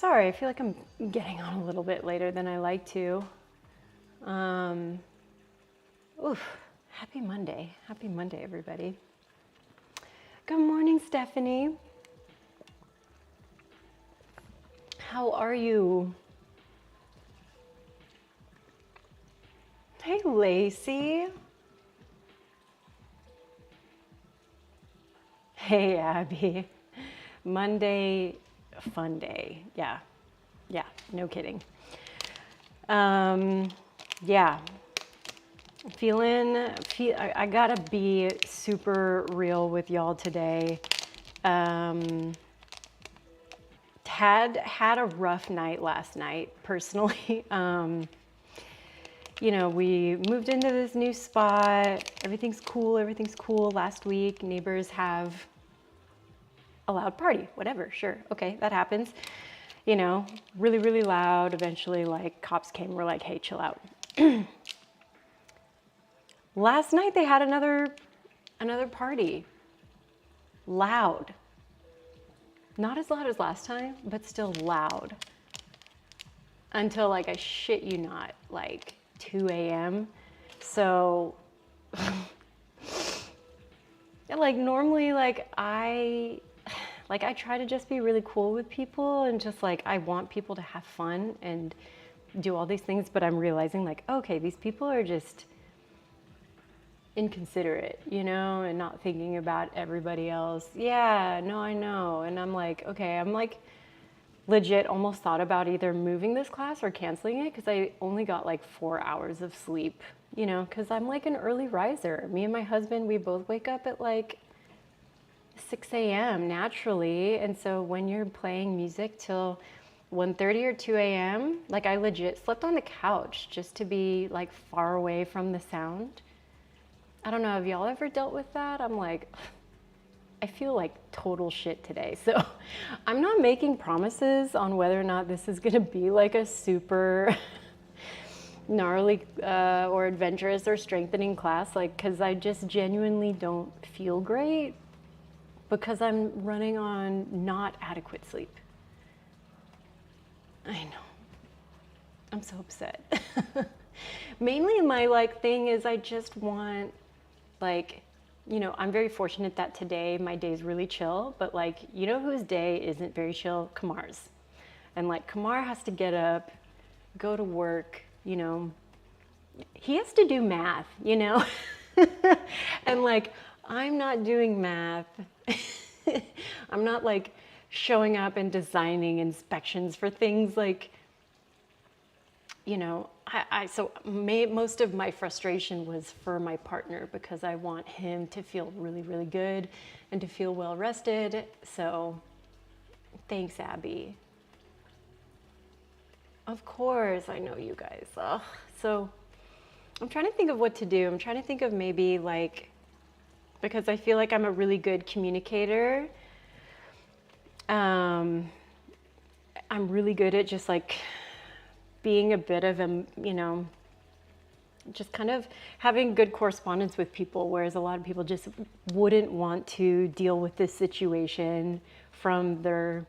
Sorry, I feel like I'm getting on a little bit later than I like to. Happy Monday. Happy Monday, everybody. Good morning, Stephanie. How are you? Hey, Lacey. Hey, Abby. Monday, fun day. Yeah, no kidding. Yeah. I gotta be super real with y'all today. Had a rough night last night, personally. You know, we moved into this new spot. Everything's cool. Last week, neighbors have a loud party, whatever, sure. Okay, that happens. You know, really, really loud. Eventually, like, cops came and were like, hey, chill out. Last night they had another party. Loud. Not as loud as last time, but still loud. Until, like, I shit you not, like 2 a.m. So, like, normally, I try to just be really cool with people and just, like, I want people to have fun and do all these things, but I'm realizing, like, okay, these people are just inconsiderate, you know, and not thinking about everybody else. Yeah, no, I know. And I'm like, okay, I'm like legit almost thought about either moving this class or canceling it because I only got like 4 hours of sleep, you know, because I'm like an early riser. Me and my husband, we both wake up at like 6 a.m. naturally. And so when you're playing music till 1:30 or 2 a.m., like I legit slept on the couch just to be like far away from the sound. I don't know, have y'all ever dealt with that? I'm like, I feel like total shit today. So I'm not making promises on whether or not this is gonna be like a super gnarly or adventurous or strengthening class, like, cause I just genuinely don't feel great because I'm running on not adequate sleep. I know, I'm so upset. Mainly my like thing is I just want, like, you know, I'm very fortunate that today my day's really chill, but like, you know whose day isn't very chill? Kamar's. And like Kamar has to get up, go to work, you know, he has to do math, you know? And like, I'm not doing math. I'm not like showing up and designing inspections for things like, you know, most of my frustration was for my partner because I want him to feel really, really good and to feel well rested. So thanks, Abby. Of course, I know you guys. Ugh. So I'm trying to think of what to do. I'm trying to think of maybe like, because I feel like I'm a really good communicator. I'm really good at just like being a bit of a, you know, just kind of having good correspondence with people, whereas a lot of people just wouldn't want to deal with this situation from their,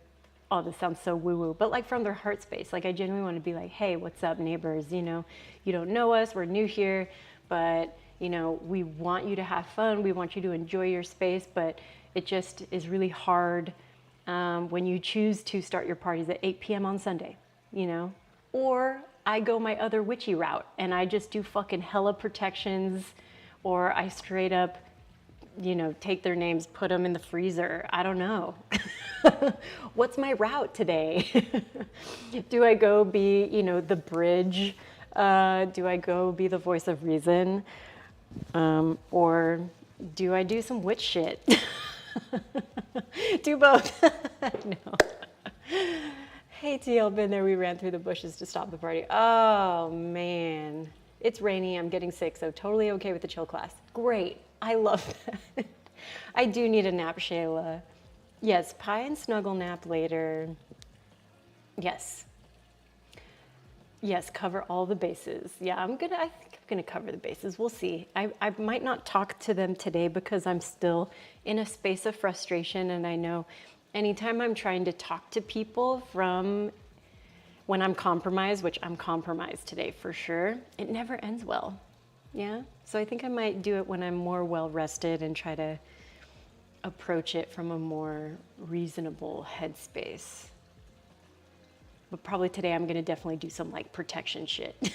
oh, this sounds so woo-woo, but like from their heart space. Like I genuinely want to be like, hey, what's up, neighbors? You know, you don't know us, we're new here, but you know, we want you to have fun, we want you to enjoy your space, but it just is really hard when you choose to start your parties at 8 p.m. on Sunday, you know? Or I go my other witchy route and I just do fucking hella protections, or I straight up, you know, take their names, put them in the freezer. I don't know. What's my route today? Do I go be, you know, the bridge? Do I go be the voice of reason? Or do I do some witch shit? Do both. No. Hey TL, been there. We ran through the bushes to stop the party. Oh man, it's rainy. I'm getting sick, so totally okay with the chill class. Great. I love that. I do need a nap, Shayla. Yes, pie and snuggle nap later. Yes. Yes, cover all the bases. Yeah, I think I'm gonna cover the bases. We'll see. I might not talk to them today because I'm still in a space of frustration, and I know anytime I'm trying to talk to people from when I'm compromised, which I'm compromised today for sure, it never ends well. Yeah. So I think I might do it when I'm more well rested and try to approach it from a more reasonable headspace. But probably today I'm gonna definitely do some like protection shit.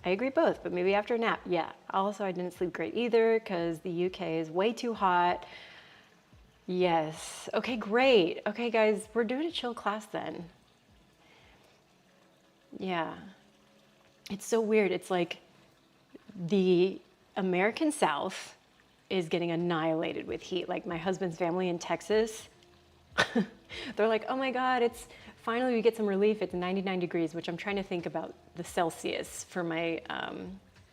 I agree both, but maybe after a nap, yeah. Also, I didn't sleep great either because the UK is way too hot. Yes. Okay, great. Okay, guys, we're doing a chill class then. Yeah. It's so weird. It's like the American South is getting annihilated with heat. Like my husband's family in Texas, they're like, oh my God, it's finally we get some relief. It's 99 degrees, which I'm trying to think about the Celsius for my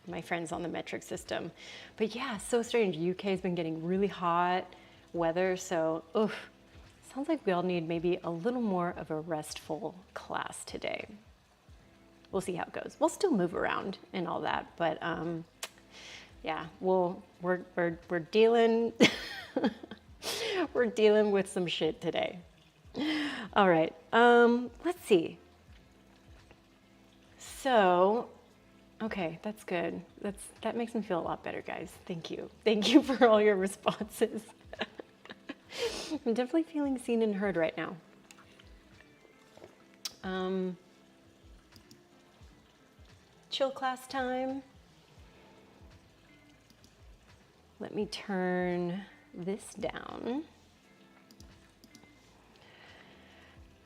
my friends on the metric system. But yeah, so strange. UK's been getting really hot weather, so oof. Sounds like we all need maybe a little more of a restful class today. We'll see how it goes. We'll still move around and all that, but yeah, we're dealing we're dealing with some shit today. All right, let's see. So, okay, that's good. That makes me feel a lot better, guys. Thank you for all your responses. I'm definitely feeling seen and heard right now. Chill class time. Let me turn this down.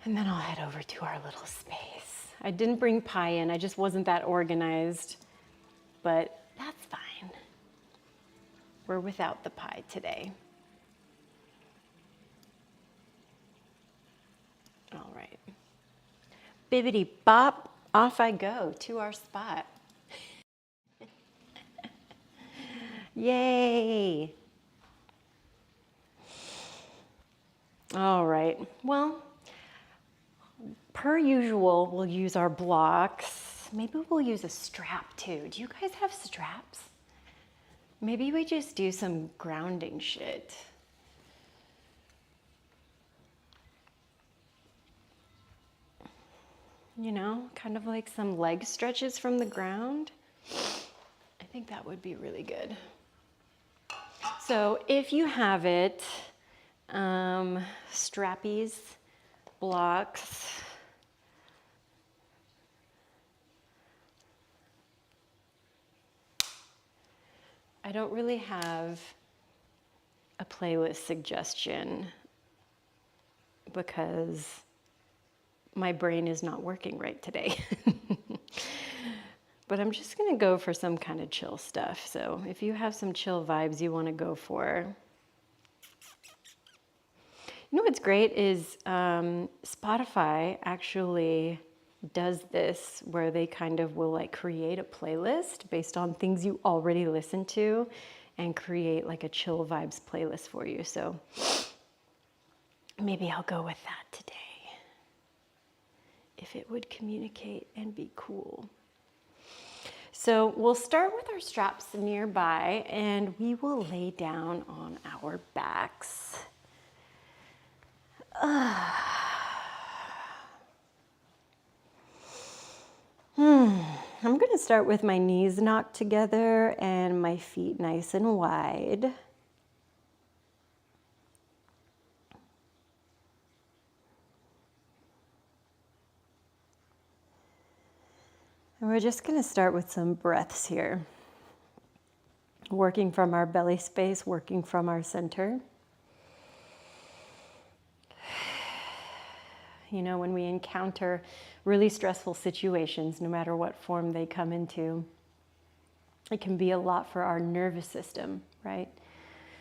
And then I'll head over to our little space. I didn't bring pie in, I just wasn't that organized, but that's fine. We're without the pie today. All right. Bibbity bop, off I go to our spot. Yay. All right, well, per usual, we'll use our blocks. Maybe we'll use a strap too. Do you guys have straps? Maybe we just do some grounding shit. You know, kind of like some leg stretches from the ground. I think that would be really good. So if you have it, strappies, blocks, I don't really have a playlist suggestion because my brain is not working right today. But I'm just gonna go for some kind of chill stuff. So if you have some chill vibes you wanna go for. You know what's great is Spotify actually does this where they kind of will like create a playlist based on things you already listen to and create like a chill vibes playlist for you. So maybe I'll go with that today if it would communicate and be cool. So we'll start with our straps nearby and we will lay down on our backs. I'm going to start with my knees knocked together and my feet nice and wide. And we're just going to start with some breaths here. Working from our belly space, working from our center. You know, when we encounter really stressful situations, no matter what form they come into, it can be a lot for our nervous system, right?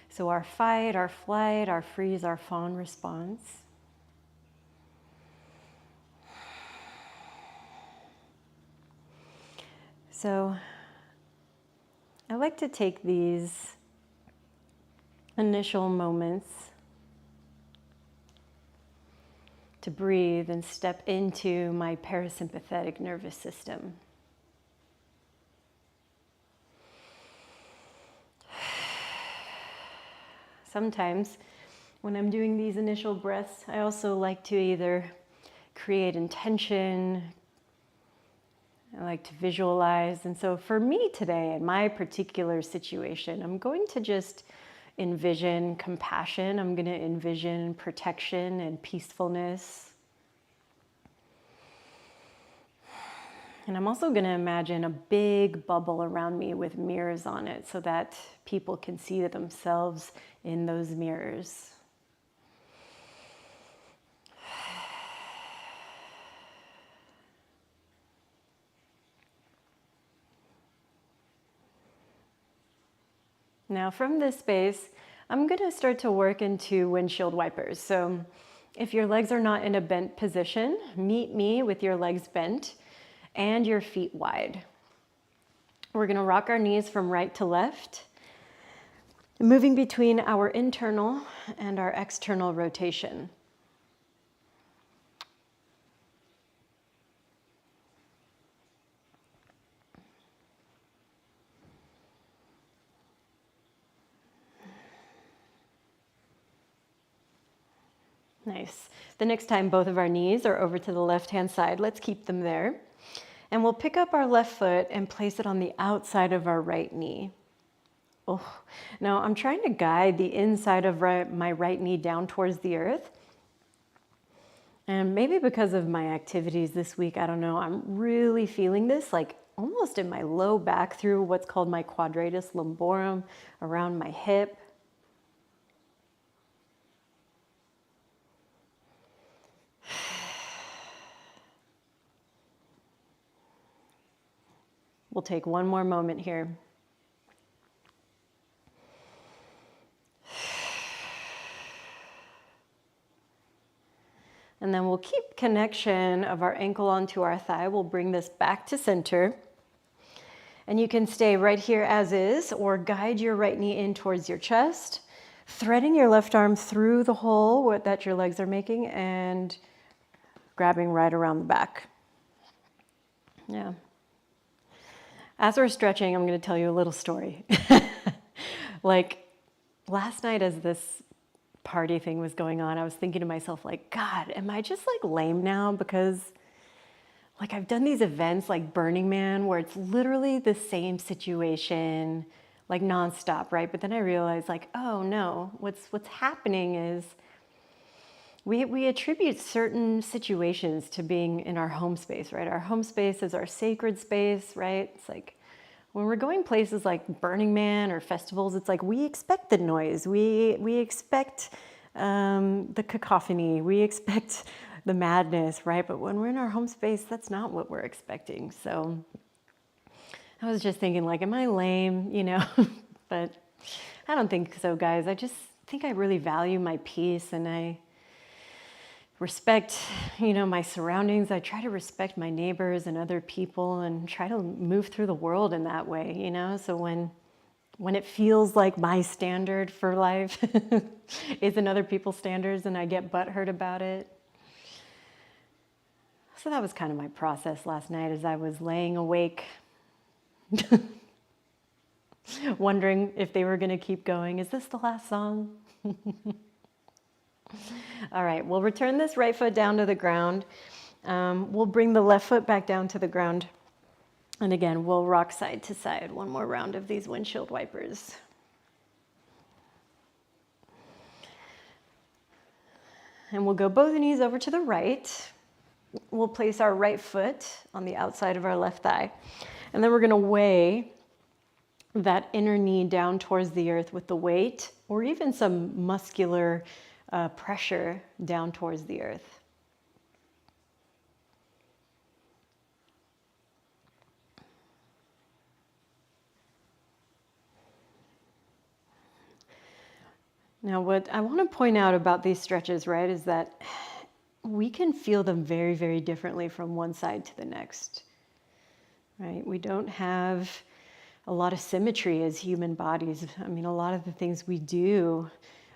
So our fight, our flight, our freeze, our fawn response. So I like to take these initial moments to breathe and step into my parasympathetic nervous system. Sometimes when I'm doing these initial breaths, I also like to either create intention. I like to visualize. And so for me today, in my particular situation, I'm going to just envision compassion. I'm going to envision protection and peacefulness. And I'm also going to imagine a big bubble around me with mirrors on it so that people can see themselves in those mirrors. Now from this space, I'm going to start to work into windshield wipers. So if your legs are not in a bent position, meet me with your legs bent and your feet wide. We're going to rock our knees from right to left, moving between our internal and our external rotation. Nice. The next time both of our knees are over to the left-hand side, let's keep them there. And we'll pick up our left foot and place it on the outside of our right knee. Oh, now I'm trying to guide the inside of my right knee down towards the earth. And maybe because of my activities this week, I don't know, I'm really feeling this like almost in my low back through what's called my quadratus lumborum, around my hip. We'll take one more moment here. And then we'll keep connection of our ankle onto our thigh. We'll bring this back to center. And you can stay right here as is, or guide your right knee in towards your chest, threading your left arm through the hole that your legs are making and grabbing right around the back. Yeah. As we're stretching, I'm going to tell you a little story. Like last night as this party thing was going on, I was thinking to myself, like, God, am I just like lame now? Because like I've done these events like Burning Man where it's literally the same situation, like nonstop, right? But then I realized like, oh no, what's happening is we attribute certain situations to being in our home space, right? Our home space is our sacred space, right? It's like when we're going places like Burning Man or festivals, it's like we expect the noise, we expect the cacophony, we expect the madness, right? But when we're in our home space, that's not what we're expecting. So I was just thinking like, am I lame, you know? But I don't think so, guys. I just think I really value my peace and I respect, you know, my surroundings. I try to respect my neighbors and other people and try to move through the world in that way, you know? So when it feels like my standard for life isn't other people's standards and I get butthurt about it. So that was kind of my process last night as I was laying awake, wondering if they were going to keep going. Is this the last song? All right, we'll return this right foot down to the ground. We'll bring the left foot back down to the ground. And again, we'll rock side to side. One more round of these windshield wipers. And we'll go both knees over to the right. We'll place our right foot on the outside of our left thigh. And then we're going to weigh that inner knee down towards the earth with the weight or even some muscular pressure down towards the earth. Now, what I want to point out about these stretches, right, is that we can feel them very, very differently from one side to the next, right? We don't have a lot of symmetry as human bodies. I mean, a lot of the things we do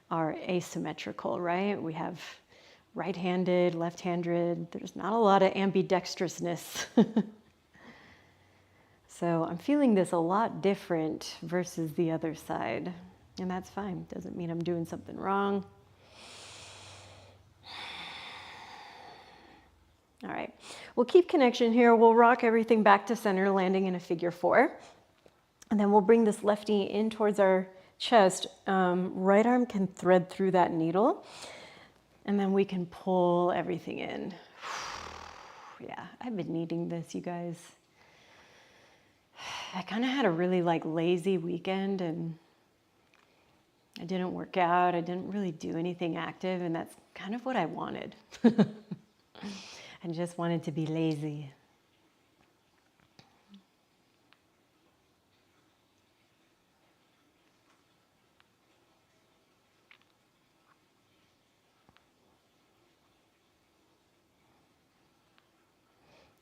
are asymmetrical, right? We have right-handed, left-handed. There's not a lot of ambidextrousness. So I'm feeling this a lot different versus the other side. And that's fine. Doesn't mean I'm doing something wrong. All right, we'll keep connection here. We'll rock everything back to center, landing in a figure 4. And then we'll bring this left knee in towards our chest. Right arm can thread through that needle. And then we can pull everything in. Yeah, I've been needing this, you guys. I kind of had a really lazy weekend, and I didn't work out. I didn't really do anything active, and that's kind of what I wanted. I just wanted to be lazy.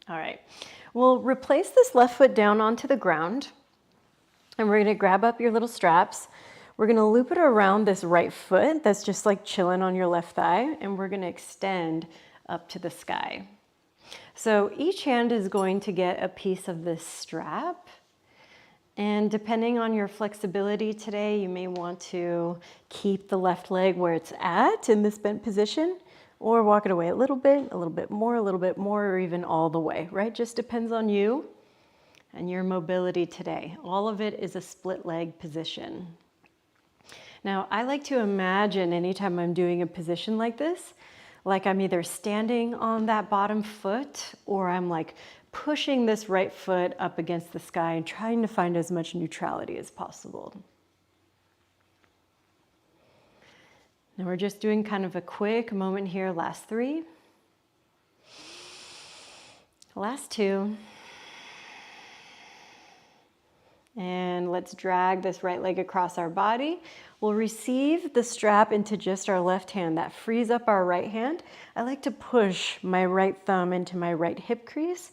All right, we'll replace this left foot down onto the ground, and we're gonna grab up your little straps. We're gonna loop it around this right foot that's just chilling on your left thigh, and we're gonna extend up to the sky. So each hand is going to get a piece of this strap, and depending on your flexibility today, you may want to keep the left leg where it's at in this bent position, or walk it away a little bit more, or even all the way, right? Just depends on you and your mobility today. All of it is a split leg position. Now, I like to imagine anytime I'm doing a position like this, I'm either standing on that bottom foot, or I'm pushing this right foot up against the sky and trying to find as much neutrality as possible. Now we're just doing kind of a quick moment here, last 3. Last 2. And let's drag this right leg across our body. We'll receive the strap into just our left hand. That frees up our right hand. I like to push my right thumb into my right hip crease,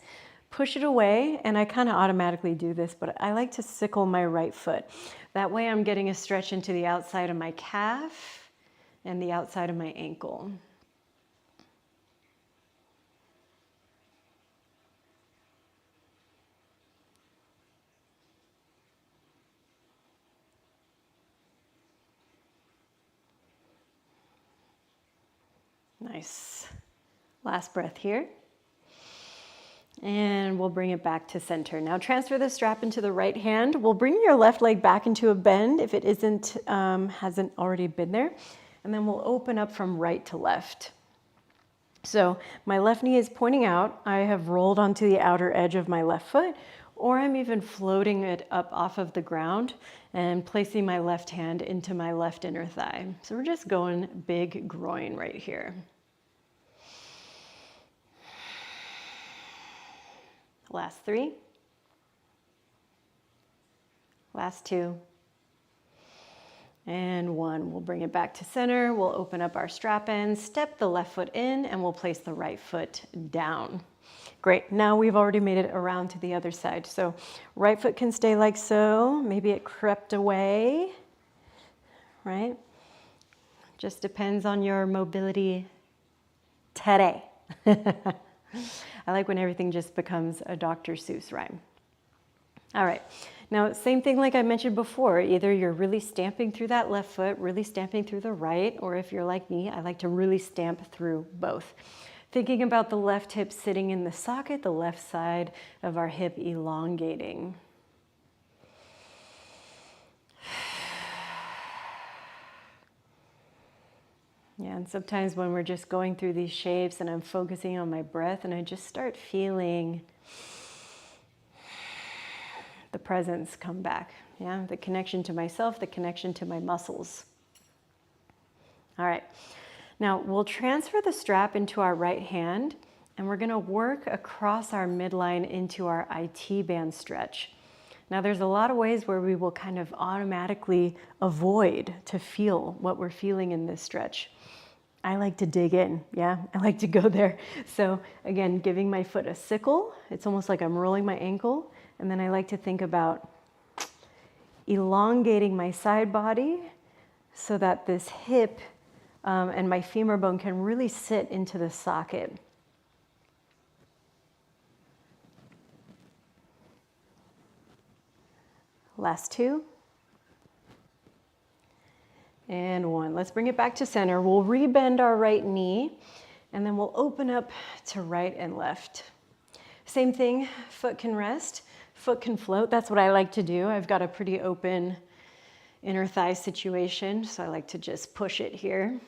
push it away, and I kind of automatically do this, but I like to sickle my right foot. That way I'm getting a stretch into the outside of my calf and the outside of my ankle. Nice. Last breath here. And we'll bring it back to center. Now transfer the strap into the right hand. We'll bring your left leg back into a bend if it hasn't already been there. And then we'll open up from right to left. So my left knee is pointing out. I have rolled onto the outer edge of my left foot, or I'm even floating it up off of the ground and placing my left hand into my left inner thigh. So we're just going big groin right here. Last 3. Last 2. And 1. We'll bring it back to center. We'll open up our strap ends, step the left foot in, and we'll place the right foot down. Great. Now we've already made it around to the other side. So right foot can stay like so. Maybe it crept away, right? Just depends on your mobility today. I like when everything just becomes a Dr. Seuss rhyme. All right. Now, same thing like I mentioned before, either you're really stamping through that left foot, really stamping through the right, or if you're like me, I like to really stamp through both. Thinking about the left hip sitting in the socket, the left side of our hip elongating. Yeah, and sometimes when we're just going through these shapes and I'm focusing on my breath and I just start feeling the presence come back, yeah, the connection to myself, the connection to my muscles. All right, now we'll transfer the strap into our right hand and we're gonna work across our midline into our IT band stretch. Now there's a lot of ways where we will kind of automatically avoid to feel what we're feeling in this stretch. I like to dig in, yeah, I like to go there. So again, giving my foot a sickle, it's almost like I'm rolling my ankle. And then I like to think about elongating my side body so that this hip and my femur bone can really sit into the socket. Last 2. And 1. Let's bring it back to center. We'll rebend our right knee And then we'll open up to right and left. Same thing, foot can rest, foot can float. That's what I like to do. I've got a pretty open inner thigh situation, so I like to just push it here.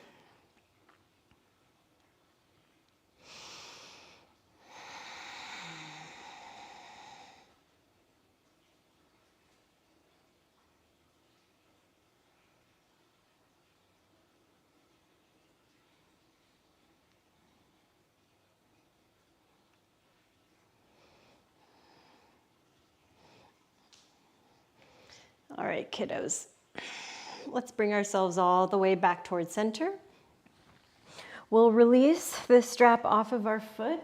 All right, kiddos, let's bring ourselves all the way back towards center. We'll release the strap off of our foot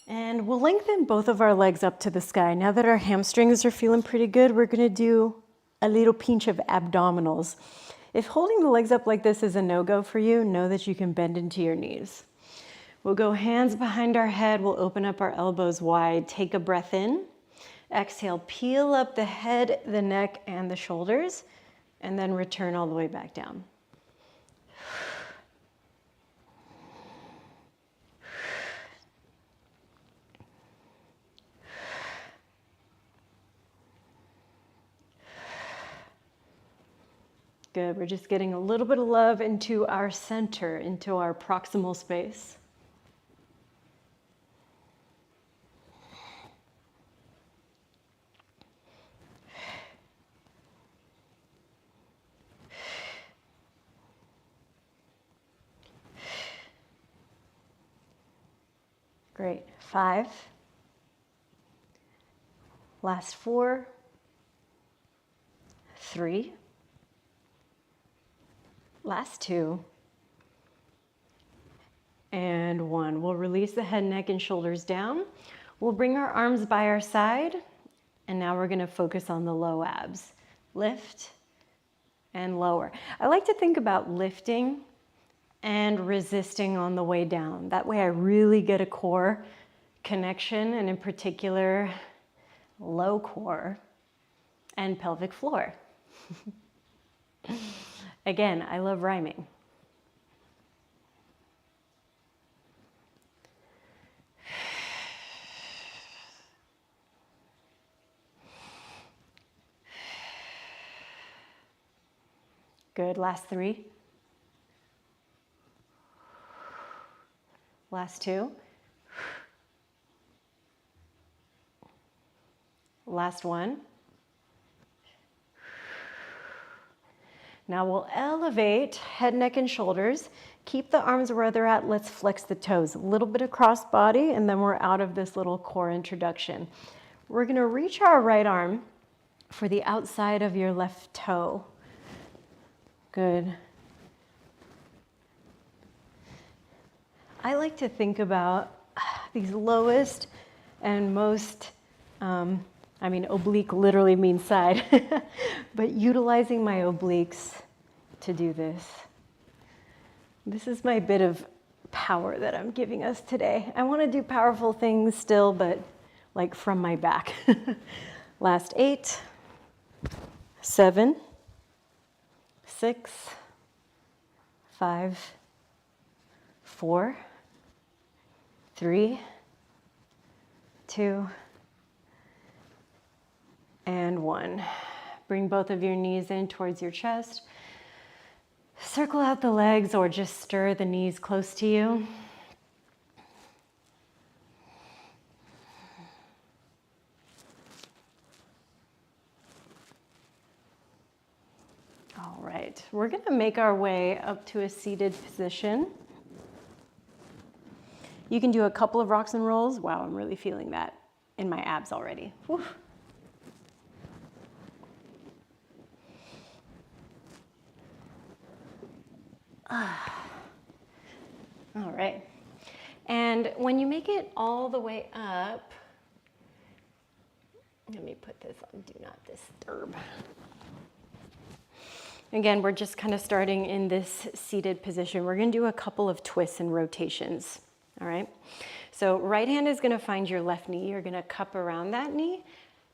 and we'll lengthen both of our legs up to the sky. Now that our hamstrings are feeling pretty good, we're gonna do a little pinch of abdominals. If holding the legs up like this is a no-go for you, know that you can bend into your knees. We'll go hands behind our head, we'll open up our elbows wide, take a breath in. Exhale, peel up the head, the neck, and the shoulders, and then return all the way back down. Good, we're just getting a little bit of love into our center, into our proximal space. Great, 5. Last 4, 3. Last 2. And 1. We'll release the head, neck, and shoulders down. We'll bring our arms by our side. And now we're gonna focus on the low abs. Lift and lower. I like to think about lifting and resisting on the way down. That way I really get a core connection, and in particular, low core and pelvic floor. Again, I love rhyming. Good, last 3. Last 2. Last 1. Now we'll elevate head, neck, and shoulders. Keep the arms where they're at. Let's flex the toes. A little bit of cross body, and then we're out of this little core introduction. We're gonna reach our right arm for the outside of your left toe. Good. I like to think about these lowest and most, oblique literally means side, but utilizing my obliques to do this. This is my bit of power that I'm giving us today. I want to do powerful things still, but like from my back. Last 8, 7, 6, 5, 4, 3, 2, and 1. Bring both of your knees in towards your chest. Circle out the legs or just stir the knees close to you. All right, we're going to make our way up to a seated position. You can do a couple of rocks and rolls. Wow, I'm really feeling that in my abs already. Whew. All right. And when you make it all the way up, let me put this on Do Not Disturb. Again, we're just kind of starting in this seated position. We're going to do a couple of twists and rotations. All right. So right hand is going to find your left knee. You're going to cup around that knee,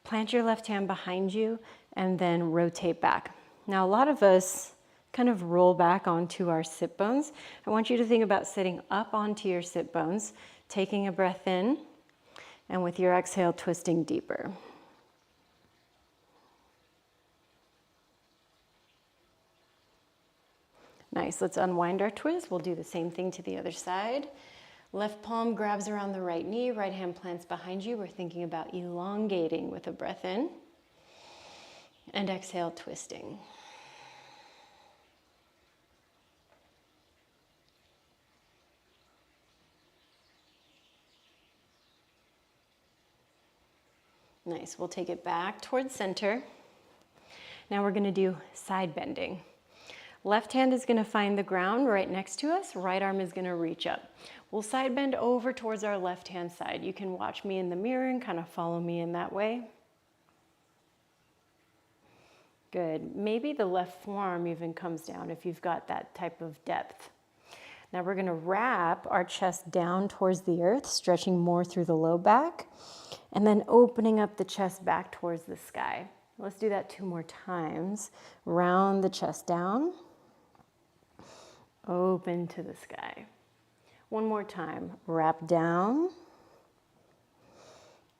plant your left hand behind you, and then rotate back. Now, a lot of us kind of roll back onto our sit bones. I want you to think about sitting up onto your sit bones, taking a breath in, and with your exhale, twisting deeper. Nice, let's unwind our twist. We'll do the same thing to the other side. Left palm grabs around the right knee, right hand plants behind you. We're thinking about elongating with a breath in. And exhale, twisting. Nice, we'll take it back towards center. Now we're gonna do side bending. Left hand is gonna find the ground right next to us. Right arm is gonna reach up. We'll side bend over towards our left hand side. You can watch me in the mirror and kind of follow me in that way. Good. Maybe the left forearm even comes down if you've got that type of depth. Now we're gonna wrap our chest down towards the earth, stretching more through the low back, and then opening up the chest back towards the sky. Let's do that 2 more times. Round the chest down, open to the sky. 1 more time, wrap down,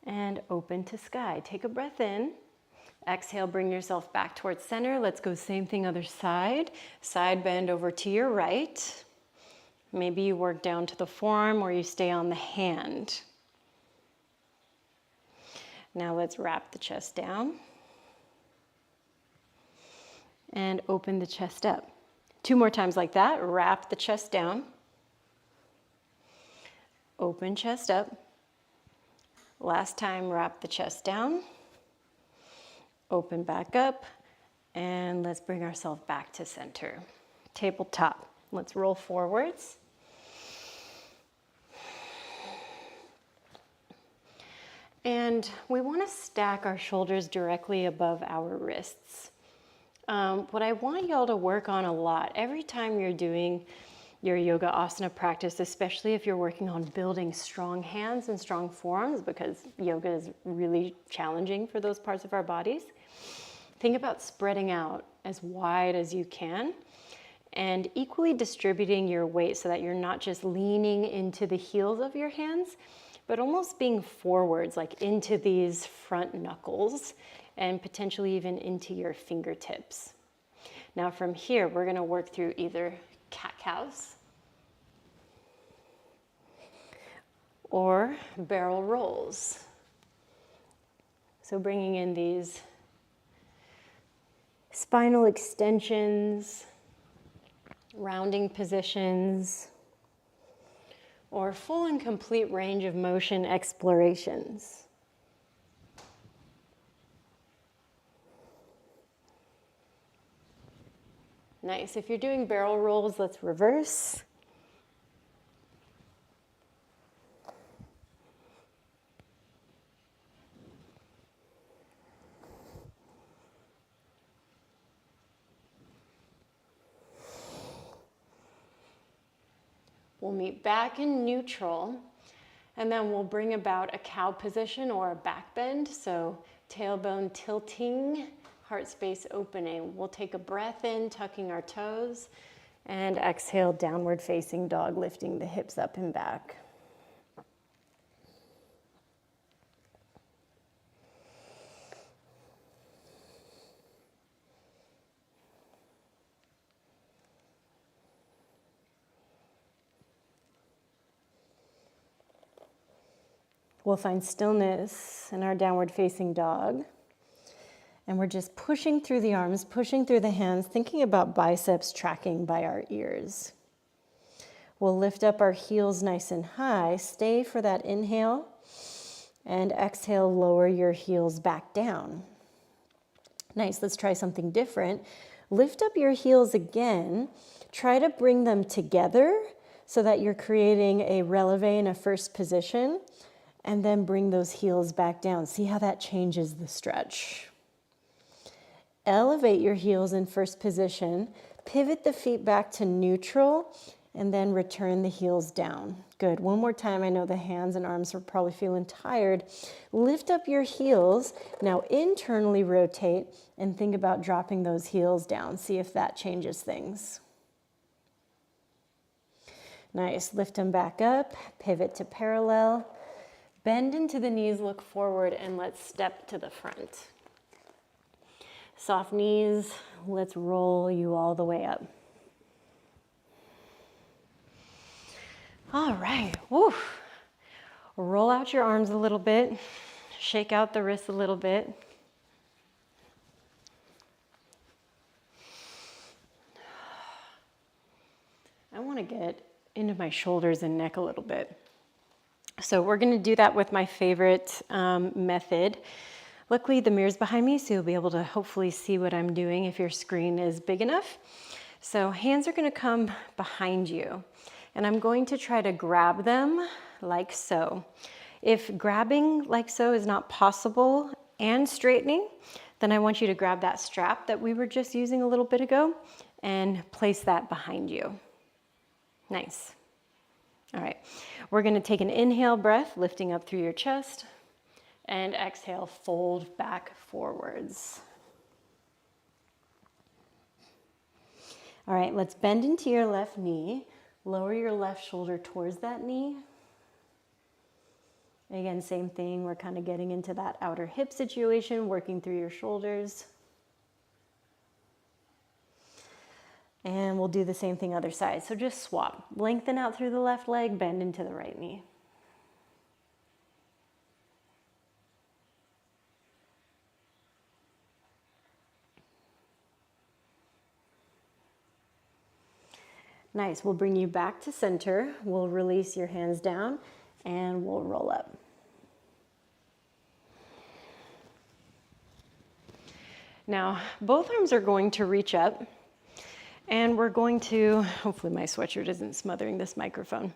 and open to sky. Take a breath in. Exhale, bring yourself back towards center. Let's go same thing other side. Side bend over to your right. Maybe you work down to the forearm or you stay on the hand. Now let's wrap the chest down and open the chest up. 2 more times like that. Wrap the chest down, open chest up. Last time, wrap the chest down, open back up, and let's bring ourselves back to center. Tabletop. Let's roll forwards. And we want to stack our shoulders directly above our wrists. What I want y'all to work on a lot, every time you're doing your yoga asana practice, especially if you're working on building strong hands and strong forearms, because yoga is really challenging for those parts of our bodies, think about spreading out as wide as you can and equally distributing your weight so that you're not just leaning into the heels of your hands, but almost being forwards, like into these front knuckles and potentially even into your fingertips. Now from here, we're gonna work through either cat-cows or barrel rolls. So bringing in these spinal extensions, rounding positions, or full and complete range of motion explorations. Nice. If you're doing barrel rolls, let's reverse. We'll meet back in neutral, and then we'll bring about a cow position or a back bend. So tailbone tilting, heart space opening. We'll take a breath in, tucking our toes, and exhale, downward facing dog, lifting the hips up and back. We'll find stillness in our downward facing dog. And we're just pushing through the arms, pushing through the hands, thinking about biceps tracking by our ears. We'll lift up our heels nice and high. Stay for that inhale. And exhale, lower your heels back down. Nice, let's try something different. Lift up your heels again. Try to bring them together so that you're creating a releve in a first position. And then bring those heels back down. See how that changes the stretch. Elevate your heels in first position. Pivot the feet back to neutral. And then return the heels down. Good. One more time. I know the hands and arms are probably feeling tired. Lift up your heels. Now internally rotate and think about dropping those heels down. See if that changes things. Nice. Lift them back up. Pivot to parallel. Bend into the knees, look forward, and let's step to the front. Soft knees. Let's roll you all the way up. All right, woo. Roll out your arms a little bit, shake out the wrists a little bit. I want to get into my shoulders and neck a little bit. So we're going to do that with my favorite method. Luckily, the mirror's behind me, so you'll be able to hopefully see what I'm doing if your screen is big enough. So hands are going to come behind you. And I'm going to try to grab them like so. If grabbing like so is not possible and straightening, then I want you to grab that strap that we were just using a little bit ago and place that behind you. Nice. All right, we're gonna take an inhale breath, lifting up through your chest, and exhale, fold back forwards. All right, let's bend into your left knee. Lower your left shoulder towards that knee. Again, same thing. We're kind of getting into that outer hip situation, working through your shoulders. And we'll do the same thing other side. So just swap. Lengthen out through the left leg, bend into the right knee. Nice, we'll bring you back to center. We'll release your hands down and we'll roll up. Now, both arms are going to reach up and we're going to, hopefully my sweatshirt isn't smothering this microphone,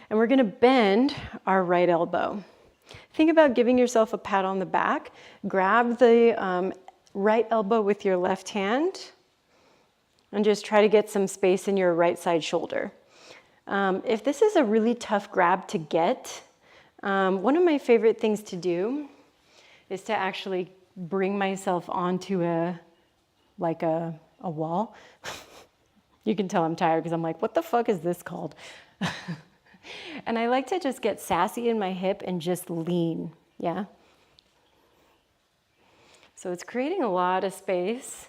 and we're gonna bend our right elbow. Think about giving yourself a pat on the back. Grab the right elbow with your left hand and just try to get some space in your right side shoulder. If this is a really tough grab to get, one of my favorite things to do is to actually bring myself onto a wall. You can tell I'm tired because I'm like, what the fuck is this called? And I like to just get sassy in my hip and just lean, yeah? So it's creating a lot of space,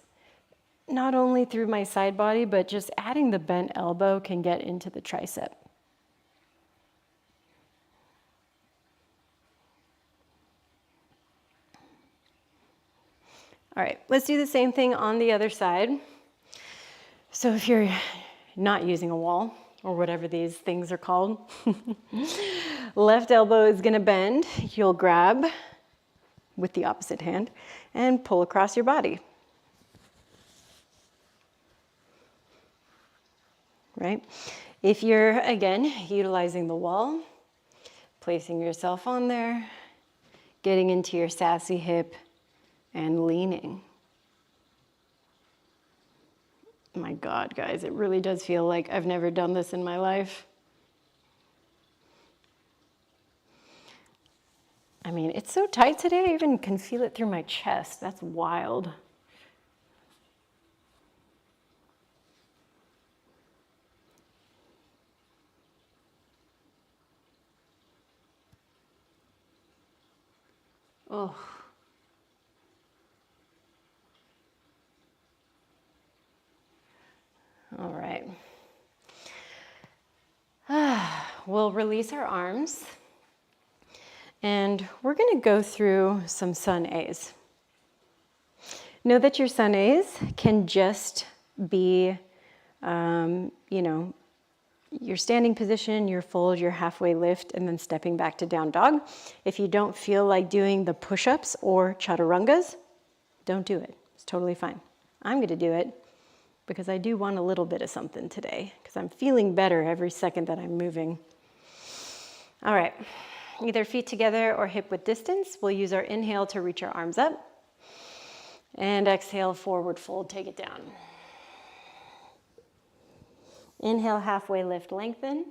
not only through my side body, but just adding the bent elbow can get into the tricep. All right, let's do the same thing on the other side. So if you're not using a wall, or whatever these things are called, left elbow is gonna bend. You'll grab with the opposite hand and pull across your body. Right? If you're, again, utilizing the wall, placing yourself on there, getting into your sassy hip and leaning. My God, guys, it really does feel like I've never done this in my life. I mean, it's so tight today, I even can feel it through my chest. That's wild. Oh. All right. We'll release our arms and we're going to go through some sun A's. Know that your sun A's can just be, your standing position, your fold, your halfway lift, and then stepping back to down dog. If you don't feel like doing the push-ups or chaturangas, don't do it. It's totally fine. I'm going to do it because I do want a little bit of something today because I'm feeling better every second that I'm moving. All right, either feet together or hip width distance. We'll use our inhale to reach our arms up and exhale, forward fold, take it down. Inhale, halfway lift, lengthen.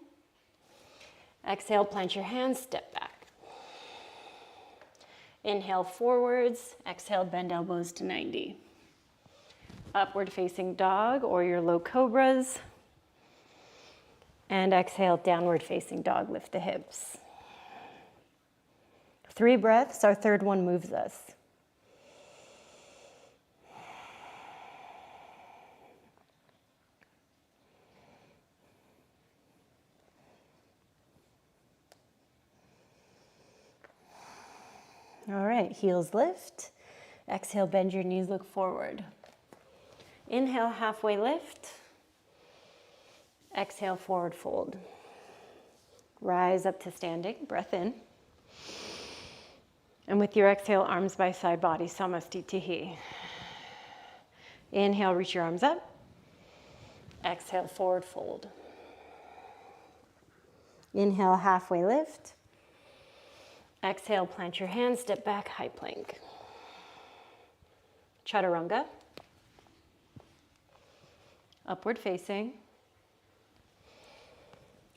Exhale, plant your hands, step back. Inhale, forwards. Exhale, bend elbows to 90. Upward facing dog or your low cobras. And exhale, downward facing dog, lift the hips. 3 breaths, our third one moves us. All right, heels lift. Exhale, bend your knees, look forward. Inhale, halfway lift. Exhale, forward fold. Rise up to standing, breath in. And with your exhale, arms by side, body, samastitihi. Inhale, reach your arms up. Exhale, forward fold. Inhale, halfway lift. Exhale, plant your hands, step back, high plank. Chaturanga. Upward facing.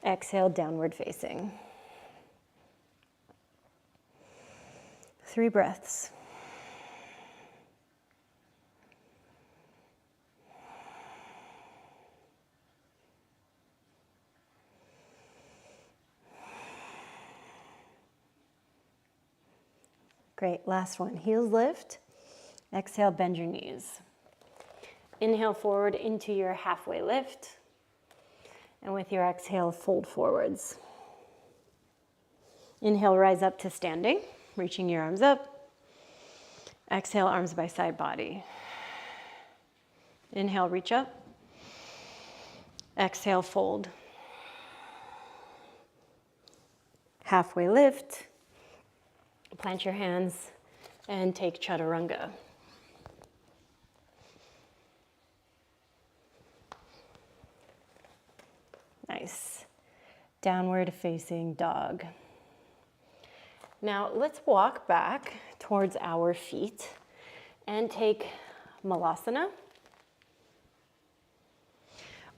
Exhale, downward facing. 3 breaths. Great, last one. Heels lift. Exhale, bend your knees. Inhale forward into your halfway lift. And with your exhale, fold forwards. Inhale, rise up to standing, reaching your arms up. Exhale, arms by side, body. Inhale, reach up. Exhale, fold. Halfway lift. Plant your hands and take chaturanga. Nice. Downward facing dog. Now let's walk back towards our feet and take malasana.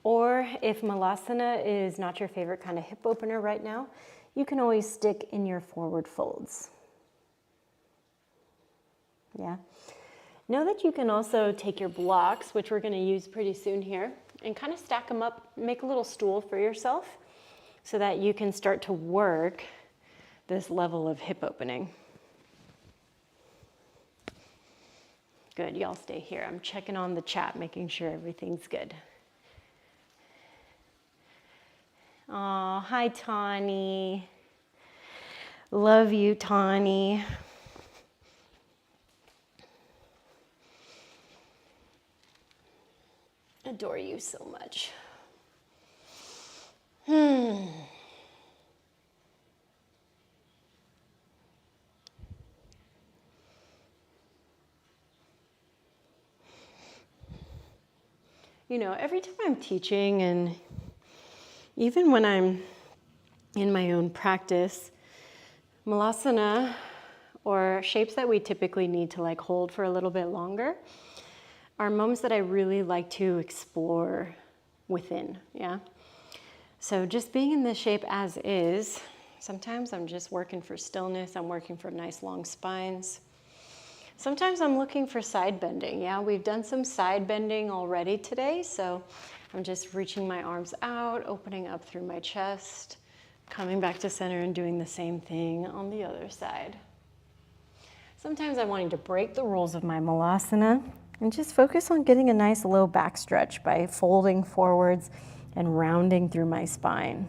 Or if malasana is not your favorite kind of hip opener right now, you can always stick in your forward folds. Yeah. Know that you can also take your blocks, which we're going to use pretty soon here, and kind of stack them up, make a little stool for yourself so that you can start to work this level of hip opening. Good, y'all stay here. I'm checking on the chat, making sure everything's good. Oh, hi, Tawny. Love you, Tawny. Adore you so much. You know, every time I'm teaching and even when I'm in my own practice, malasana or shapes that we typically need to like hold for a little bit longer are moments that I really like to explore within, yeah? So just being in this shape as is, sometimes I'm just working for stillness, I'm working for nice long spines. Sometimes I'm looking for side bending, yeah? We've done some side bending already today, so I'm just reaching my arms out, opening up through my chest, coming back to center and doing the same thing on the other side. Sometimes I'm wanting to break the rules of my malasana and just focus on getting a nice low back stretch by folding forwards and rounding through my spine.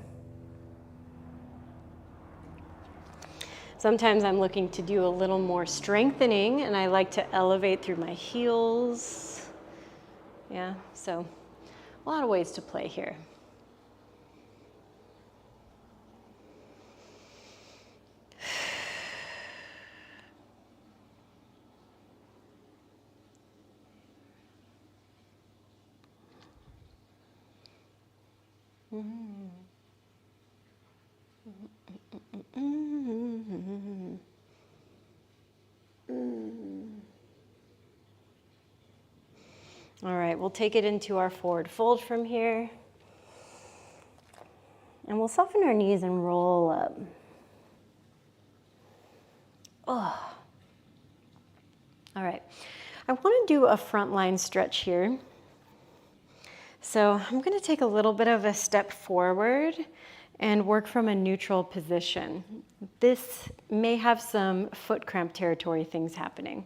Sometimes I'm looking to do a little more strengthening and I like to elevate through my heels. Yeah, so a lot of ways to play here. All right, we'll take it into our forward fold from here. And we'll soften our knees and roll up. Oh. All right. I want to do a frontline stretch here. So I'm going to take a little bit of a step forward and work from a neutral position. This may have some foot cramp territory things happening.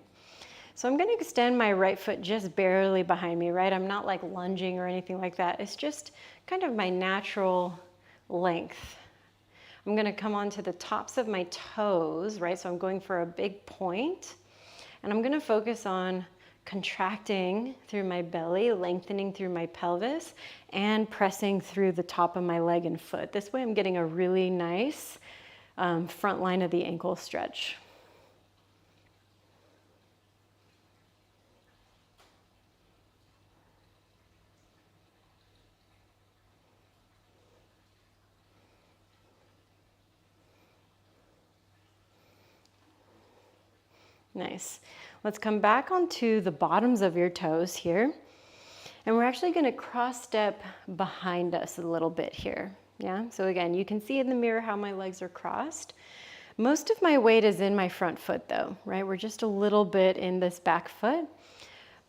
So I'm going to extend my right foot just barely behind me, right? I'm not like lunging or anything like that. It's just kind of my natural length. I'm going to come onto the tops of my toes, right? So I'm going for a big point, and I'm going to focus on contracting through my belly, lengthening through my pelvis, and pressing through the top of my leg and foot. This way I'm getting a really nice front line of the ankle stretch. Nice. Let's come back onto the bottoms of your toes here. And we're actually going to cross step behind us a little bit here. Yeah. So again, you can see in the mirror how my legs are crossed. Most of my weight is in my front foot though, right? We're just a little bit in this back foot.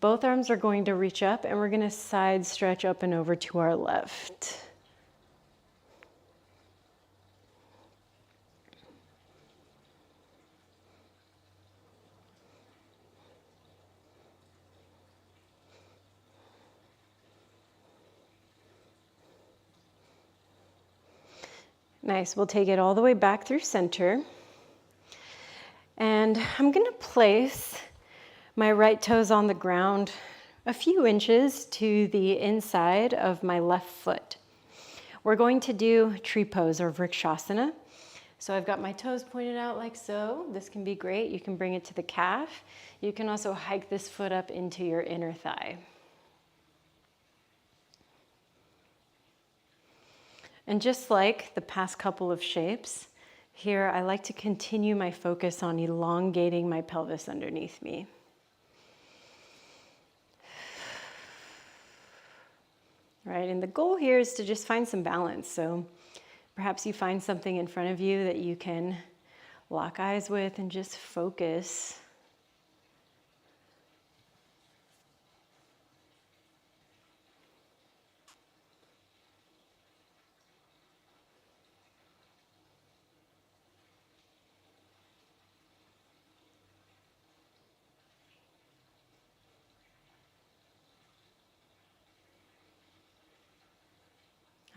Both arms are going to reach up, and we're going to side stretch up and over to our left. Nice. We'll take it all the way back through center. And I'm going to place my right toes on the ground a few inches to the inside of my left foot. We're going to do tree pose or vrikshasana. So I've got my toes pointed out like so. This can be great. You can bring it to the calf. You can also hike this foot up into your inner thigh. And just like the past couple of shapes, here I like to continue my focus on elongating my pelvis underneath me. Right, and the goal here is to just find some balance. So perhaps you find something in front of you that you can lock eyes with and just focus.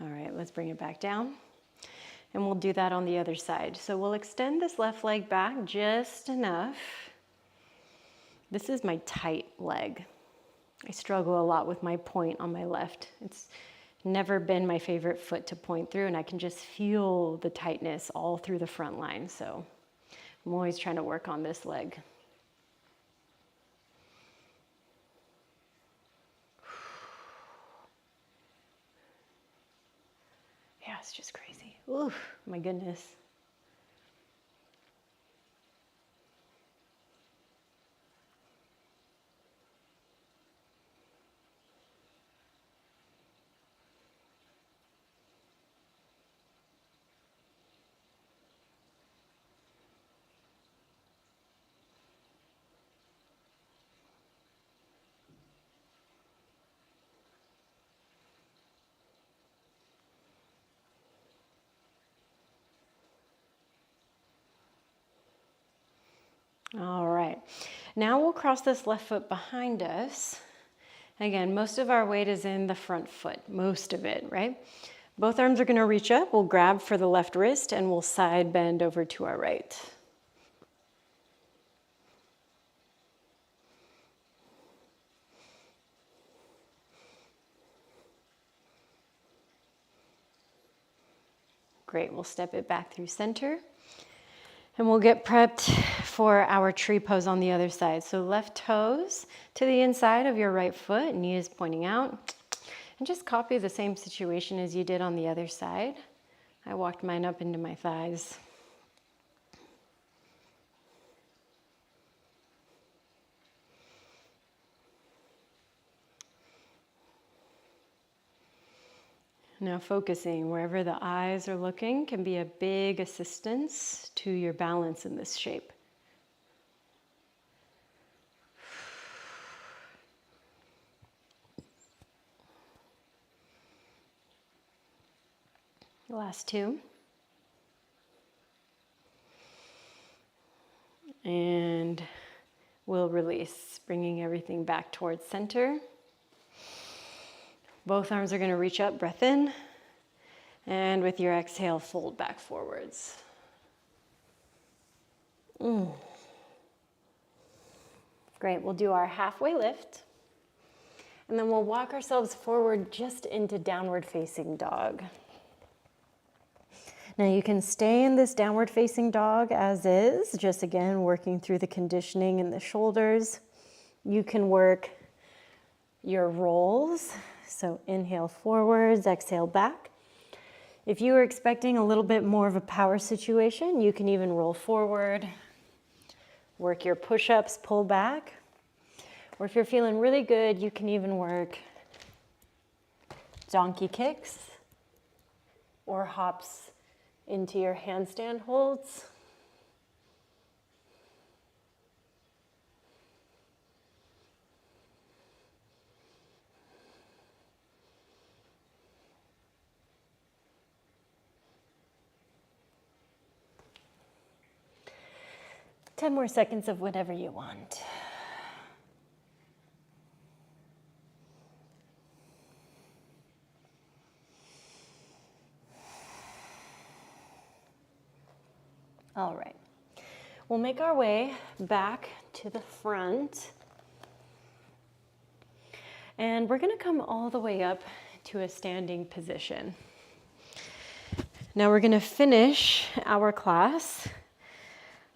All right, let's bring it back down. And we'll do that on the other side. So we'll extend this left leg back just enough. This is my tight leg. I struggle a lot with my point on my left. It's never been my favorite foot to point through, and I can just feel the tightness all through the front line. So I'm always trying to work on this leg. Yeah, it's just crazy. Ooh, my goodness. All right, now we'll cross this left foot behind us. Again, most of our weight is in the front foot, most of it, right? Both arms are gonna reach up, we'll grab for the left wrist, and we'll side bend over to our right. Great, we'll step it back through center. And we'll get prepped for our tree pose on the other side. So left toes to the inside of your right foot, knees pointing out. And just copy the same situation as you did on the other side. I walked mine up into my thighs. Now focusing wherever the eyes are looking can be a big assistance to your balance in this shape. Last two. And we'll release, bringing everything back towards center. Both arms are going to reach up, breath in. And with your exhale, fold back forwards. Great, we'll do our halfway lift. And then we'll walk ourselves forward just into downward facing dog. Now you can stay in this downward facing dog as is, just again, working through the conditioning in the shoulders. You can work your rolls. So inhale forwards, exhale back. If you were expecting a little bit more of a power situation, you can even roll forward, work your push-ups, pull back. Or if you're feeling really good, you can even work donkey kicks or hops into your handstand holds. Ten more seconds of whatever you want. All right, we'll make our way back to the front. And we're gonna come all the way up to a standing position. Now we're gonna finish our class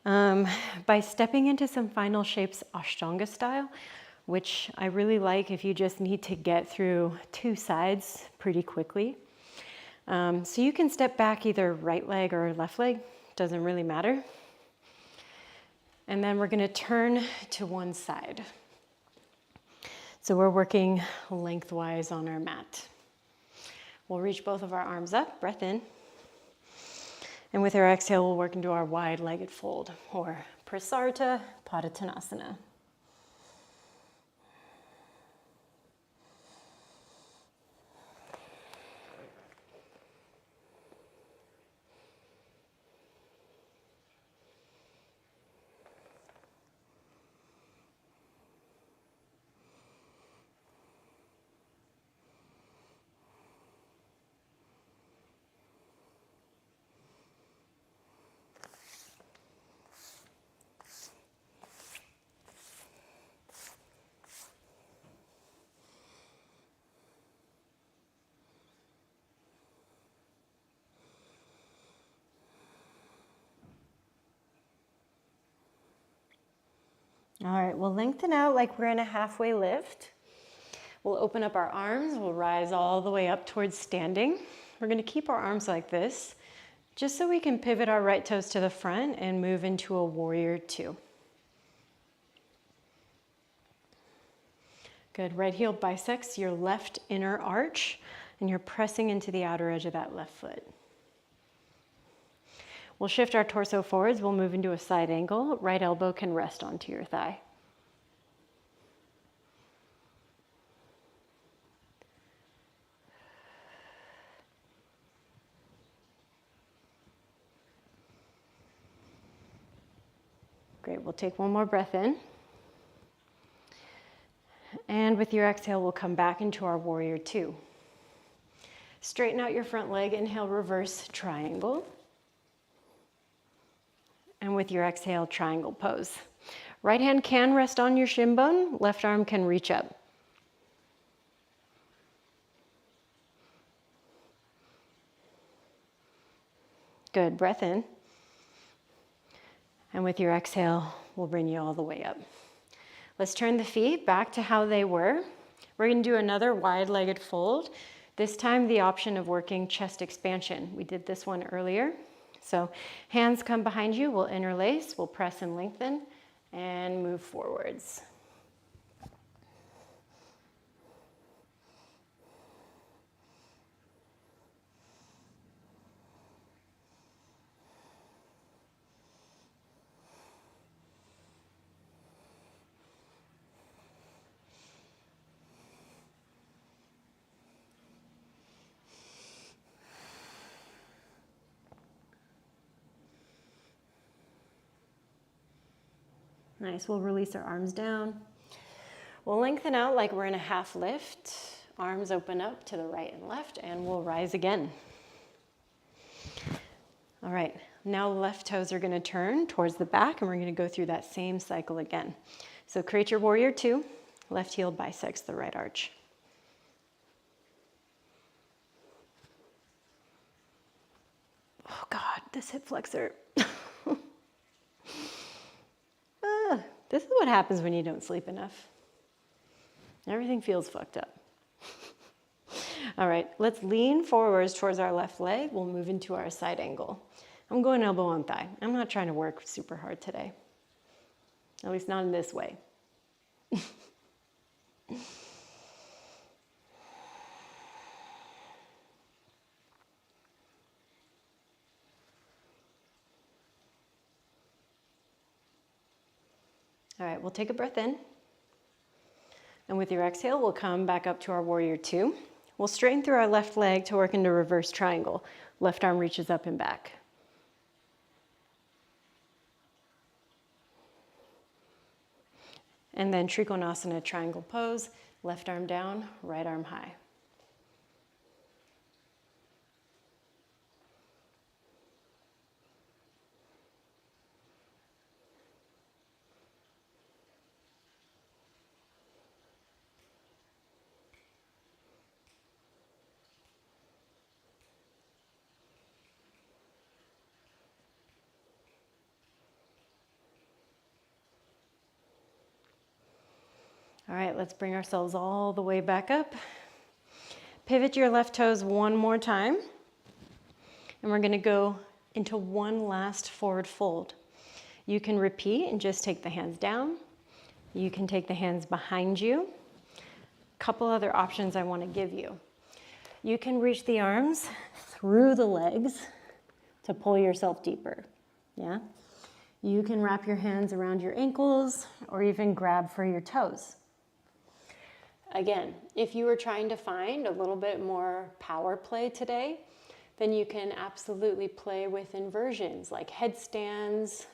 by stepping into some final shapes Ashtanga style, which I really like if you just need to get through two sides pretty quickly. So you can step back either right leg or left leg. Doesn't really matter. And then we're gonna turn to one side. So we're working lengthwise on our mat. We'll reach both of our arms up, breath in. And with our exhale, we'll work into our wide-legged fold, or Prasarita Padottanasana. All right, we'll lengthen out like we're in a halfway lift. We'll open up our arms, we'll rise all the way up towards standing. We're gonna keep our arms like this, just so we can pivot our right toes to the front and move into a warrior two. Good, right heel bisects your left inner arch, and you're pressing into the outer edge of that left foot. We'll shift our torso forwards, we'll move into a side angle. Right elbow can rest onto your thigh. Great, we'll take one more breath in. And with your exhale, we'll come back into our warrior two. Straighten out your front leg, inhale, reverse triangle. And with your exhale, triangle pose. Right hand can rest on your shin bone, left arm can reach up. Good, breath in. And with your exhale, we'll bring you all the way up. Let's turn the feet back to how they were. We're gonna do another wide-legged fold. This time the option of working chest expansion. We did this one earlier. So hands come behind you, we'll interlace, we'll press and lengthen, and move forwards. Nice, we'll release our arms down. We'll lengthen out like we're in a half lift. Arms open up to the right and left, and we'll rise again. All right, now left toes are gonna turn towards the back, and we're gonna go through that same cycle again. So create your warrior two. Left heel bisects the right arch. Oh God, this hip flexor. This is what happens when you don't sleep enough. Everything feels fucked up. All right, let's lean forwards towards our left leg. We'll move into our side angle. I'm going elbow on thigh. I'm not trying to work super hard today. At least not in this way. All right, we'll take a breath in. And with your exhale, we'll come back up to our warrior two. We'll straighten through our left leg to work into reverse triangle. Left arm reaches up and back. And then Trikonasana triangle pose, left arm down, right arm high. All right, let's bring ourselves all the way back up. Pivot your left toes one more time. And we're gonna go into one last forward fold. You can repeat and just take the hands down. You can take the hands behind you. A couple other options I wanna give you. You can reach the arms through the legs to pull yourself deeper, yeah? You can wrap your hands around your ankles or even grab for your toes. Again, if you were trying to find a little bit more power play today, then you can absolutely play with inversions like headstands,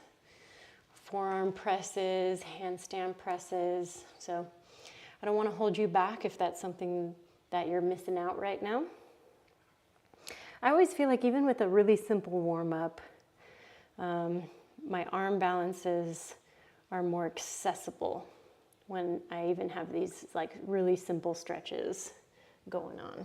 forearm presses, handstand presses. So I don't want to hold you back if that's something that you're missing out right now. I always feel like even with a really simple warm-up, my arm balances are more accessible when I even have these like really simple stretches going on.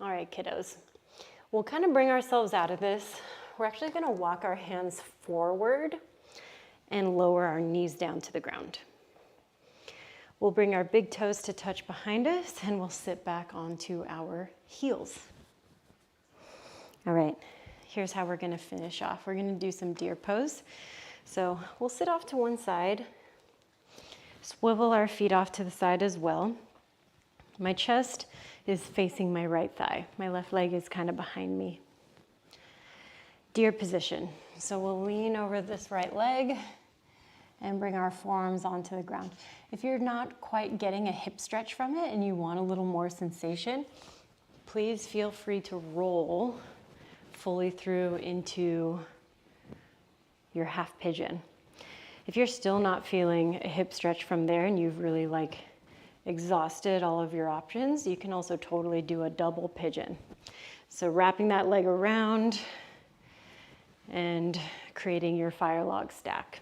All right, kiddos. We'll kind of bring ourselves out of this. We're actually gonna walk our hands forward and lower our knees down to the ground. We'll bring our big toes to touch behind us and we'll sit back onto our heels. All right, here's how we're gonna finish off. We're gonna do some deer pose. So we'll sit off to one side, swivel our feet off to the side as well. My chest is facing my right thigh. My left leg is kind of behind me. Deer position. So we'll lean over this right leg and bring our forearms onto the ground. If you're not quite getting a hip stretch from it and you want a little more sensation, please feel free to roll fully through into your half pigeon. If you're still not feeling a hip stretch from there and you've really like exhausted all of your options, you can also totally do a double pigeon. So wrapping that leg around and creating your fire log stack.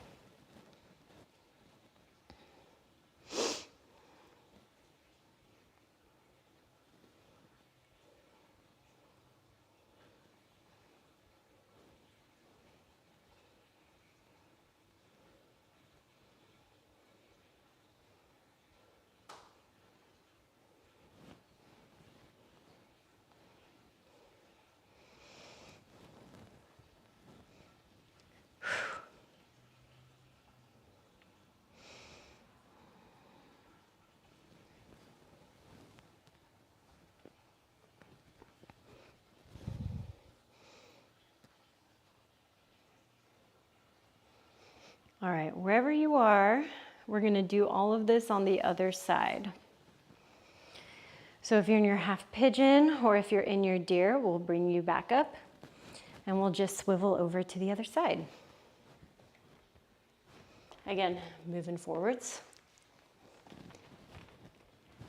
All right, wherever you are, we're going to do all of this on the other side. So if you're in your half pigeon or if you're in your deer, we'll bring you back up and we'll just swivel over to the other side. Again, moving forwards,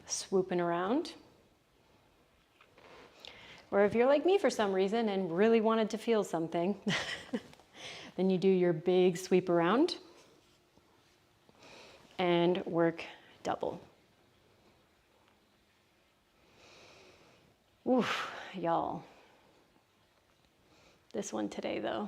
swooping around. Or if you're like me for some reason and really wanted to feel something, then you do your big sweep around and work double. Oof, y'all. This one today, though.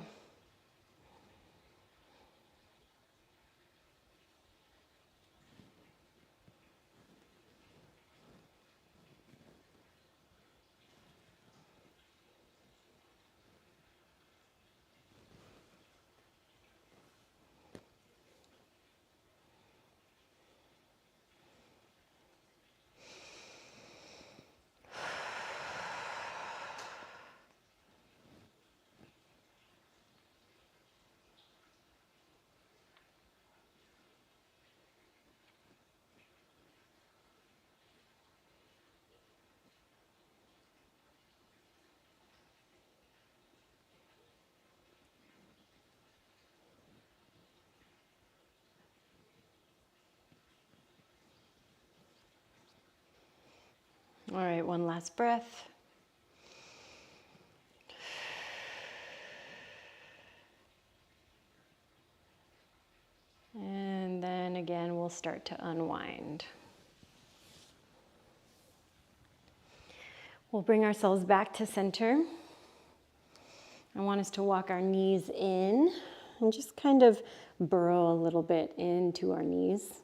All right, one last breath. And then again, we'll start to unwind. We'll bring ourselves back to center. I want us to walk our knees in and just kind of burrow a little bit into our knees.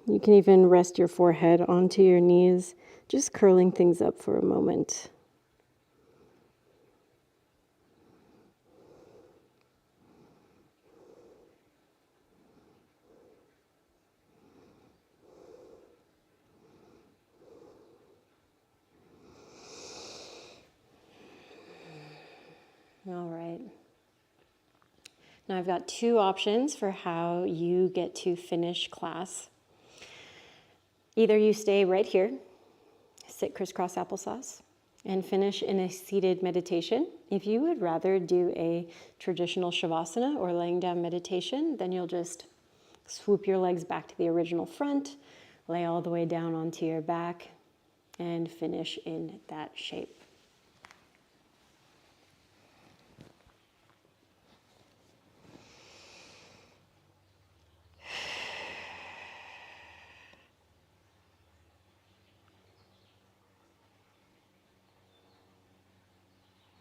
You can even rest your forehead onto your knees, just curling things up for a moment. All right. Now I've got two options for how you get to finish class. Either you stay right here, sit crisscross applesauce, and finish in a seated meditation. If you would rather do a traditional shavasana or laying down meditation, then you'll just swoop your legs back to the original front, lay all the way down onto your back, and finish in that shape.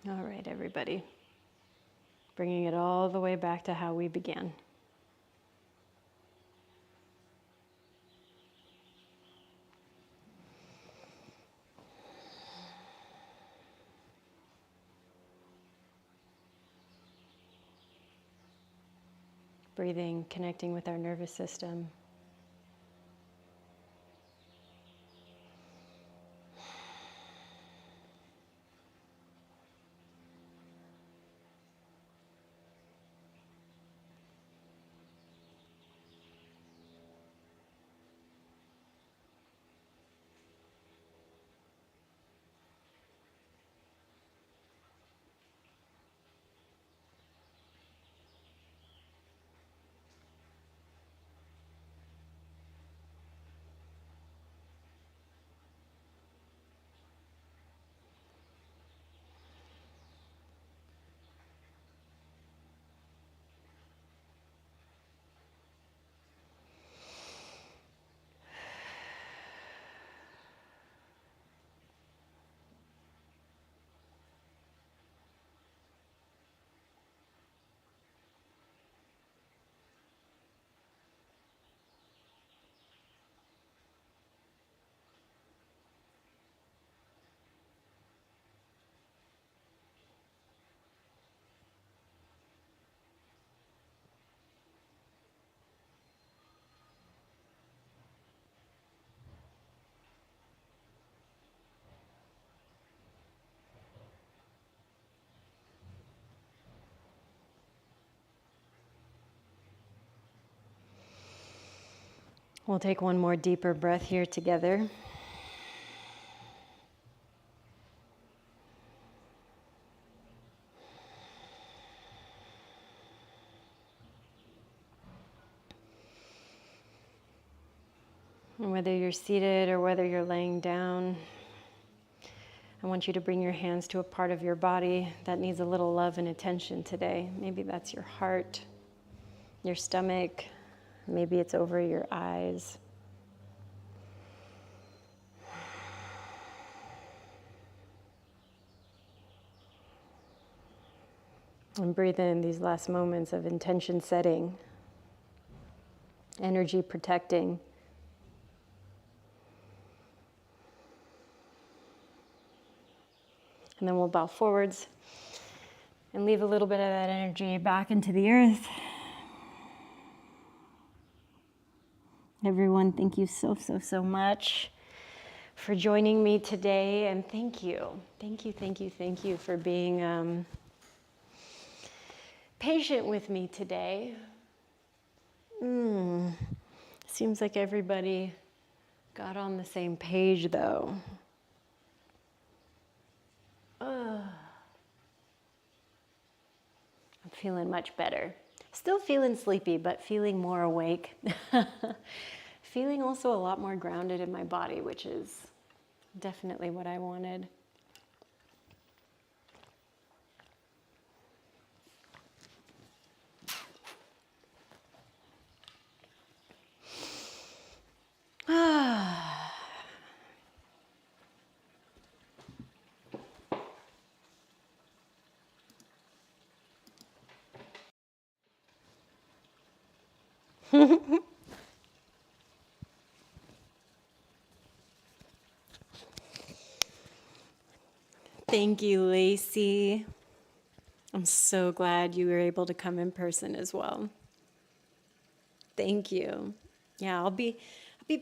All right, everybody. Bringing it all the way back to how we began. Breathing, connecting with our nervous system. We'll take one more deeper breath here together. And whether you're seated or whether you're laying down, I want you to bring your hands to a part of your body that needs a little love and attention today. Maybe that's your heart, your stomach, maybe it's over your eyes. And breathe in these last moments of intention setting, energy protecting. And then we'll bow forwards and leave a little bit of that energy back into the earth. Everyone, thank you so much for joining me today. And thank you for being patient with me today. Seems like everybody got on the same page though. I'm feeling much better. Still feeling sleepy, but feeling more awake. Feeling also a lot more grounded in my body, which is definitely what I wanted. Thank you, Lacey. I'm so glad you were able to come in person as well. Thank you. Yeah, I'll be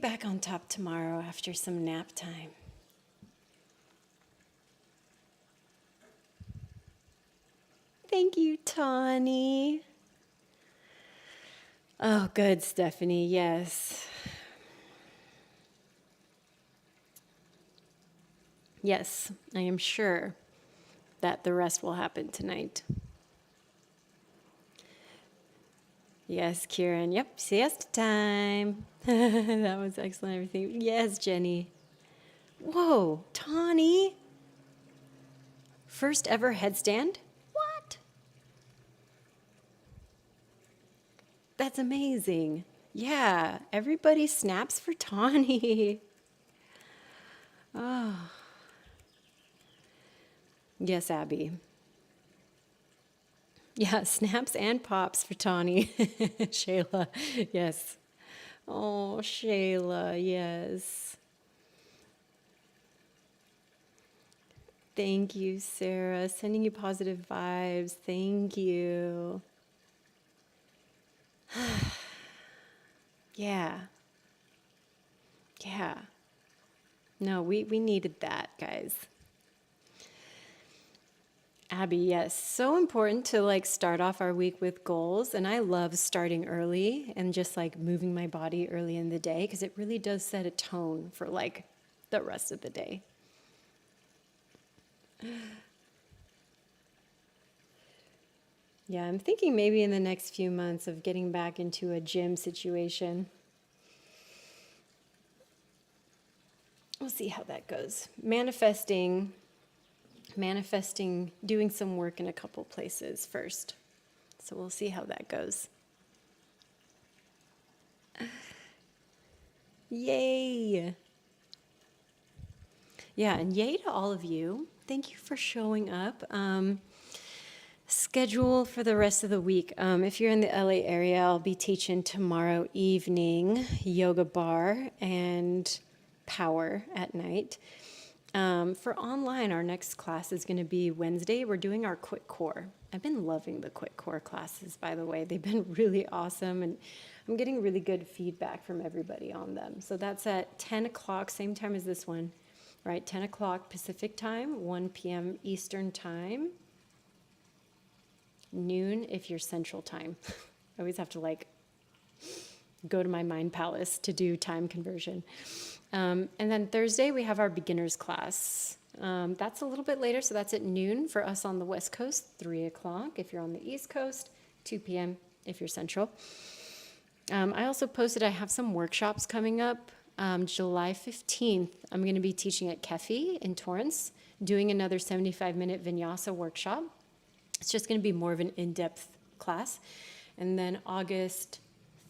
back on top tomorrow after some nap time. Thank you, Tawny. Oh, good, Stephanie. Yes. Yes, I am sure that the rest will happen tonight. Yes, Kieran. Yep, siesta time. That was excellent, everything. Yes, Jenny. Whoa, Tawny. First ever headstand? What? That's amazing. Yeah, everybody snaps for Tawny. Oh. Yes, Abby. Yeah, snaps and pops for Tawny. Shayla, yes. Oh, Shayla, yes. Thank you, Sarah. Sending you positive vibes. Thank you. Yeah. Yeah. No, we needed that, guys. Abby, yes, so important to start off our week with goals. And I love starting early and just moving my body early in the day because it really does set a tone for the rest of the day. Yeah, I'm thinking maybe in the next few months of getting back into a gym situation. We'll see how that goes. Manifesting, doing some work in a couple places first. So we'll see how that goes. Yay! Yeah, and yay to all of you. Thank you for showing up. Schedule for the rest of the week. If you're in the LA area, I'll be teaching tomorrow evening, yoga bar and power at night. For online, our next class is going to be Wednesday. We're doing our quick core. I've been loving the quick core classes, by the way. They've been really awesome, and I'm getting really good feedback from everybody on them. So that's at 10 o'clock, same time as this one, right? 10 o'clock Pacific time, 1 p.m. Eastern time, noon if you're Central time. I always have to go to my mind palace to do time conversion. And then Thursday, we have our beginners class. That's a little bit later, so that's at noon for us on the West Coast, 3 o'clock if you're on the East Coast, 2 p.m. if you're Central. I also posted I have some workshops coming up. July 15th, I'm going to be teaching at Kefi in Torrance, doing another 75-minute vinyasa workshop. It's just going to be more of an in-depth class. And then August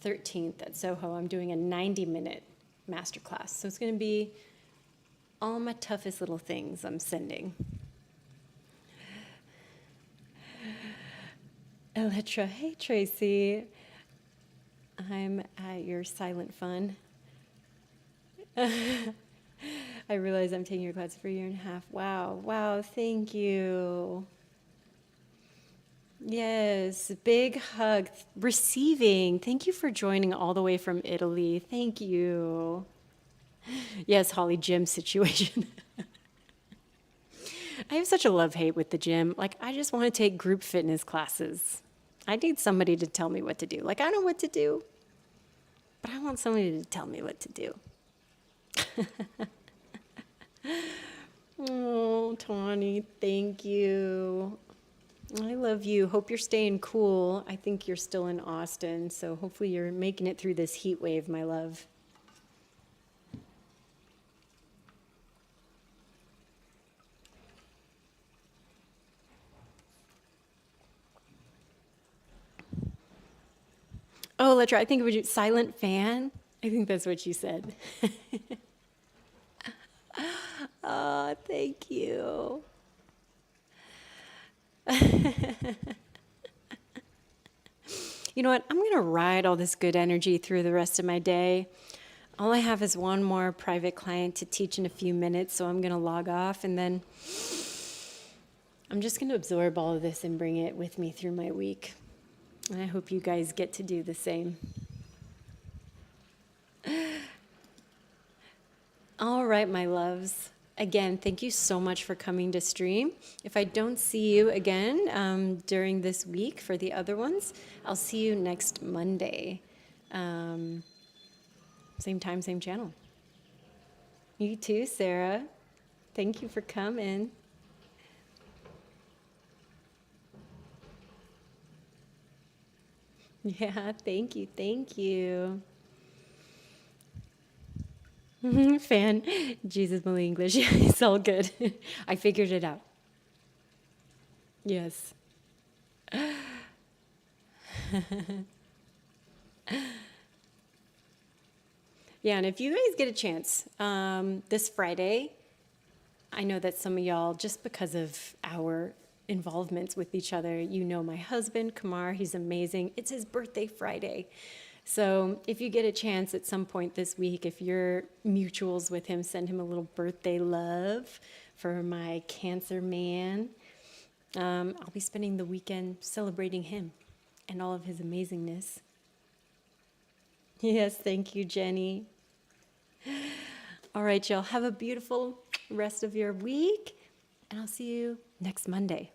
13th at Soho, I'm doing a 90-minute masterclass. So it's going to be all my toughest little things I'm sending. Elettra, hey Tracy. I'm at your silent fun. I realize I'm taking your class for a year and a half. Wow, thank you. Yes, big hug. Receiving. Thank you for joining all the way from Italy. Thank you. Yes, Holly, gym situation. I have such a love-hate with the gym. Like, I just want to take group fitness classes. I need somebody to tell me what to do. Like, I know what to do, but I want somebody to tell me what to do. Oh, Tawny, thank you. I love you. Hope you're staying cool. I think you're still in Austin, so hopefully you're making it through this heat wave, my love. Oh, Letra, I think it was silent fan. I think that's what you said. Oh, thank you. You know what? I'm going to ride all this good energy through the rest of my day. All I have is one more private client to teach in a few minutes, so I'm going to log off, and then I'm just going to absorb all of this and bring it with me through my week. And I hope you guys get to do the same. All right, my loves. Again, thank you so much for coming to stream. If I don't see you again during this week for the other ones, I'll see you next Monday. Same time, same channel. You too, Sarah. Thank you for coming. Yeah, thank you, thank you. Fan, Jesus Malay English. Yeah, it's all good. I figured it out. Yes. Yeah, and if you guys get a chance, this Friday, I know that some of y'all, just because of our involvements with each other, you know my husband, Kumar, he's amazing. It's his birthday Friday. So if you get a chance at some point this week, if you're mutuals with him, send him a little birthday love for my Cancer man. I'll be spending the weekend celebrating him and all of his amazingness. Yes, thank you, Jenny. All right, y'all, have a beautiful rest of your week, and I'll see you next Monday.